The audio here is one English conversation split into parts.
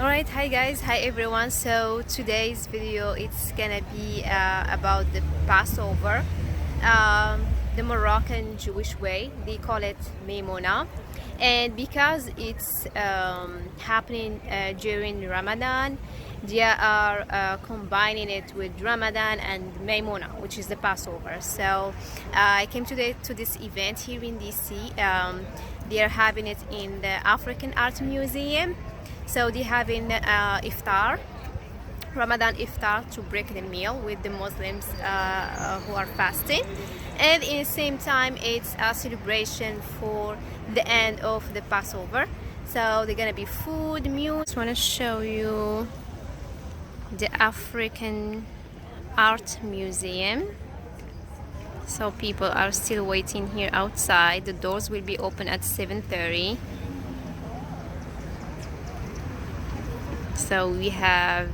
Alright, hi guys, hi everyone. So today's video it's gonna be about the Passover, the Moroccan Jewish way. They call it Mimouna, and because it's happening during Ramadan, they are combining it with Ramadan and Mimouna, which is the Passover. So I came today to this event here in DC. They are having it in the African Art Museum. So they having iftar, Ramadan iftar, to break the meal with the Muslims who are fasting, and in the same time it's a celebration for the end of the Passover. So they're gonna be food, music. Just want to show you the African Art Museum. So people are still waiting here outside. The doors will be open at 7:30. So we have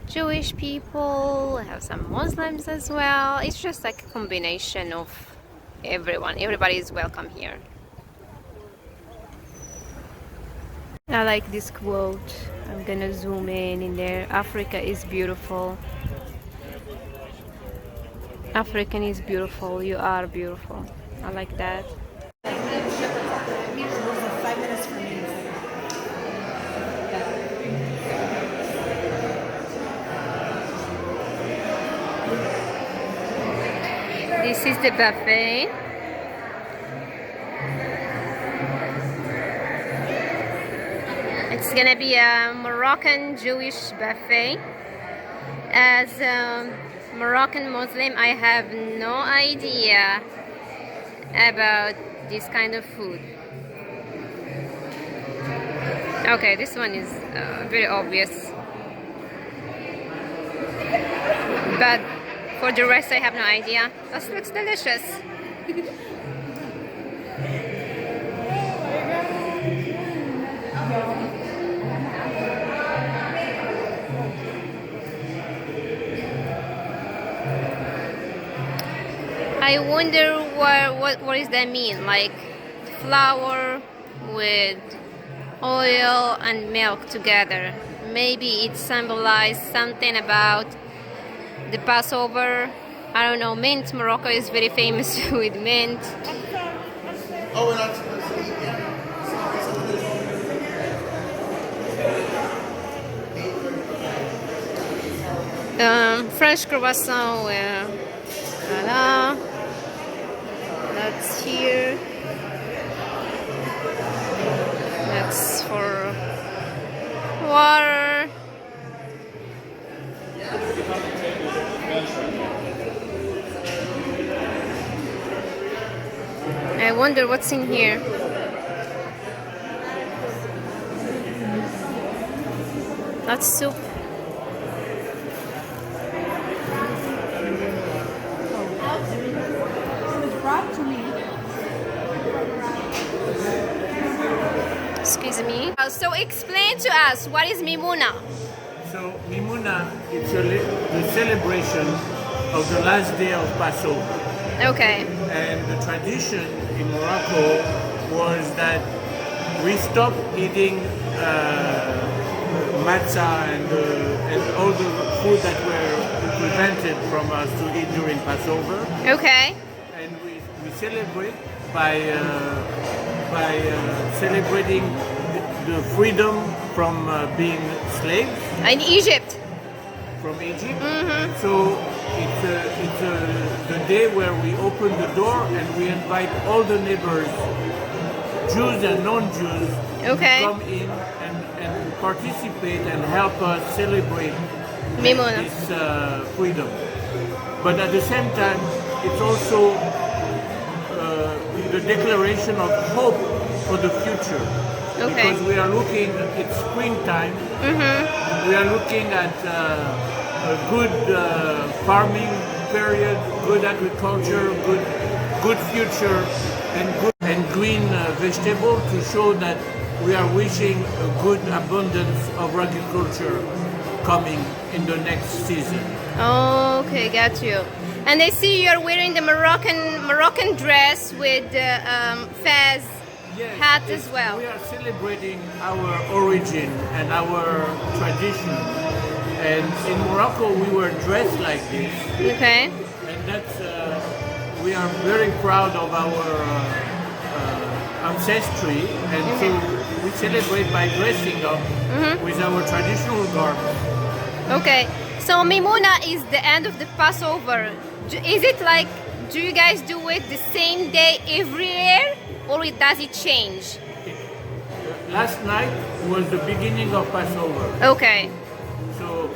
Jewish people, we have some Muslims as well. It's just like a combination of everyone. Everybody is welcome here. I like this quote. I'm gonna zoom in there. Africa is beautiful. African is beautiful. You are beautiful. I like that. This is the buffet. It's gonna be a Moroccan Jewish buffet. As a Moroccan Muslim, I have no idea about this kind of food. Okay, this one is very obvious, but for the rest I have no idea. This looks delicious. I wonder what does that mean? Like flour with oil and milk together. Maybe it symbolizes something about the Passover. I don't know. Mint. Morocco is very famous with mint. Oh, we're not supposed to. French croissant with voilà. That's here. That's for water. I wonder what's in here. That's soup. Excuse me. So explain to us, what is Mimouna? So Mimouna is the celebration of the last day of Passover. Okay. And the tradition in Morocco was that we stopped eating matzah and all the food that were prevented from us to eat during Passover. Okay. And we celebrate by celebrating the freedom from being slaves. In Egypt. From Egypt. Mm-hmm. So it's the day where we open the door and we invite all the neighbors, Jews and non-Jews, okay, to come in and participate and help us celebrate this freedom. But at the same time, it's also the declaration of hope for the future. Okay. Because we are looking, it's springtime, mm-hmm, we are looking at a good farming period, good agriculture, good future, and green vegetable to show that we are wishing a good abundance of agriculture coming in the next season. Okay, got you. And I see you're wearing the Moroccan dress with fez Yes, hat as well. We are celebrating our origin and our tradition. And in Morocco, we were dressed like this. Okay. And that's, we are very proud of our ancestry. And so we celebrate by dressing up with our traditional garments. Okay. So Mimouna is the end of the Passover. Is it like, do you guys do it the same day every year, or does it change? Last night was the beginning of Passover. Okay. So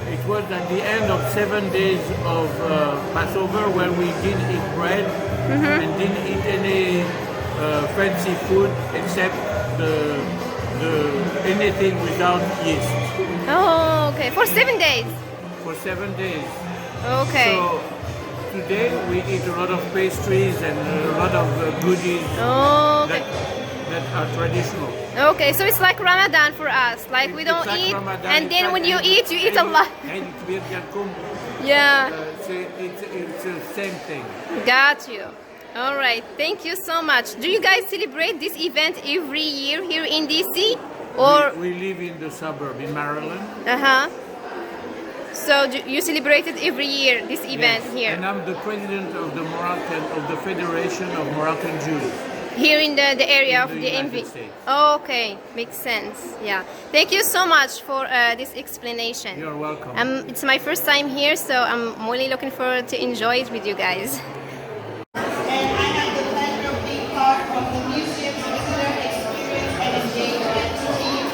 it was at the end of 7 days of Passover where we didn't eat bread and didn't eat any fancy food except anything without yeast. Oh, okay. For 7 days. For 7 days. Okay. So today we eat a lot of pastries and a lot of goodies Oh, okay. that are traditional. Okay, so it's like Ramadan for us. Like we don't It's like eat, Ramadan, and it's then like when you eat, you eat a lot. Yeah. It's the same thing. Got you. All right. Thank you so much. Do you guys celebrate this event every year here in DC, or? We live in the suburb in Maryland. So you celebrate it every year, this event Yes. here? And I'm the president of the Federation of Moroccan Jews. Here in the area of the the United MV. States. Okay, makes sense. Yeah. Thank you so much for this explanation. You're welcome. It's my first time here, so I'm really looking forward to enjoy it with you guys. And I have the pleasure of being part of the museum's visitor experience and engagement team,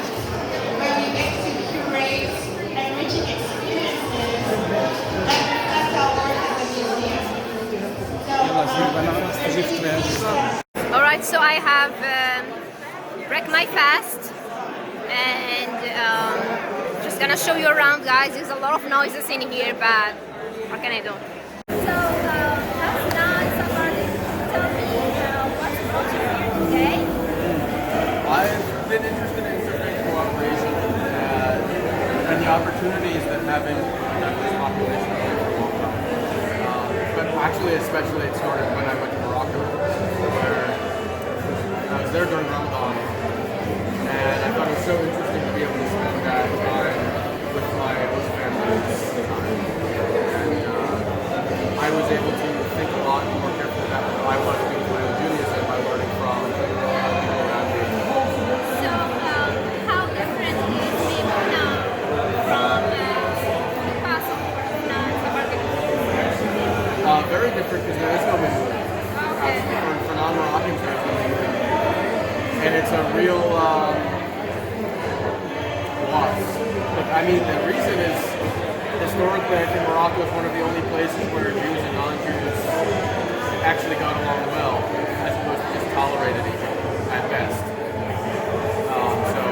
where we get to curate enriching experiences that reflect our work at the museum. All right, so I have break my fast, and just gonna show you around, guys. There's a lot of noises in here, but what can I do? So that's nice. Somebody tell me what's brought you here today. I've been interested in interfaith cooperation and the opportunities that having a diverse population will come. But actually, especially it started when I went to Morocco, where I was there during Ramadan, and I thought it was so interesting to be able to spend that time with my host family at the time. And I was able to think a lot more carefully about what I wanted to do with my own Judaism by learning from people around me. So how different is Mimouna from Passover? Very different because there is no Mimouna. Okay. For non-Moroccans, there's no Mimouna. And it's a real loss. Look, I mean, the reason is, historically, I think Morocco is one of the only places where Jews and non-Jews actually got along well, as opposed to just tolerated each other, at best. So,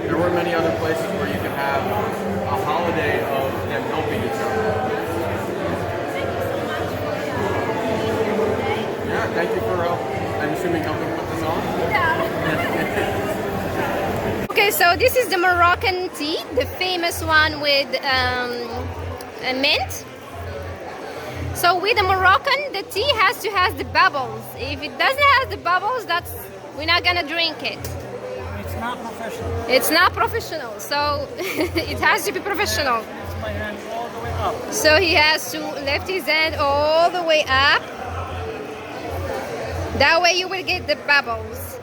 there were many other places where you could have a holiday of them helping each other. Yeah, thank you for, I'm assuming, helping put this on? Okay, so this is the Moroccan tea, the famous one with mint. So with the Moroccan, the tea has to have the bubbles. If it doesn't have the bubbles, we're not gonna drink it. It's not professional. It's not professional, so it has to be professional. It's my hand all the way up. So he has to lift his hand all the way up. That way you will get the bubbles.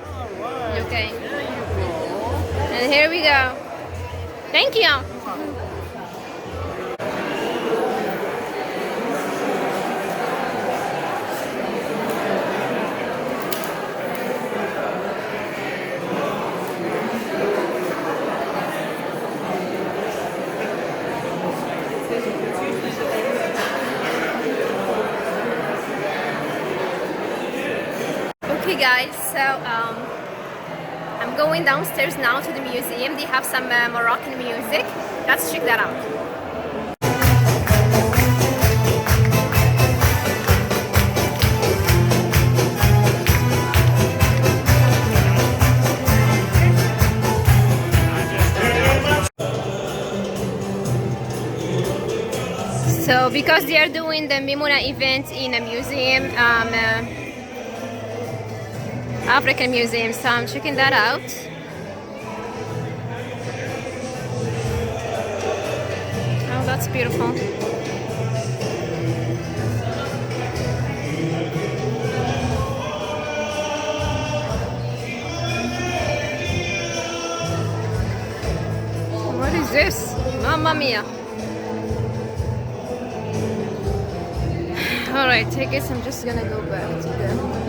All right. Okay. There you go. And here we go. Thank you. Okay guys, so I'm going downstairs now to the museum. They have some Moroccan music. Let's check that out. So because they are doing the Mimouna event in a museum, African Museum, so I'm checking that out. Oh, that's beautiful. What is this? Mamma mia. Alright, I guess I'm just gonna go back to the...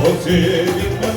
José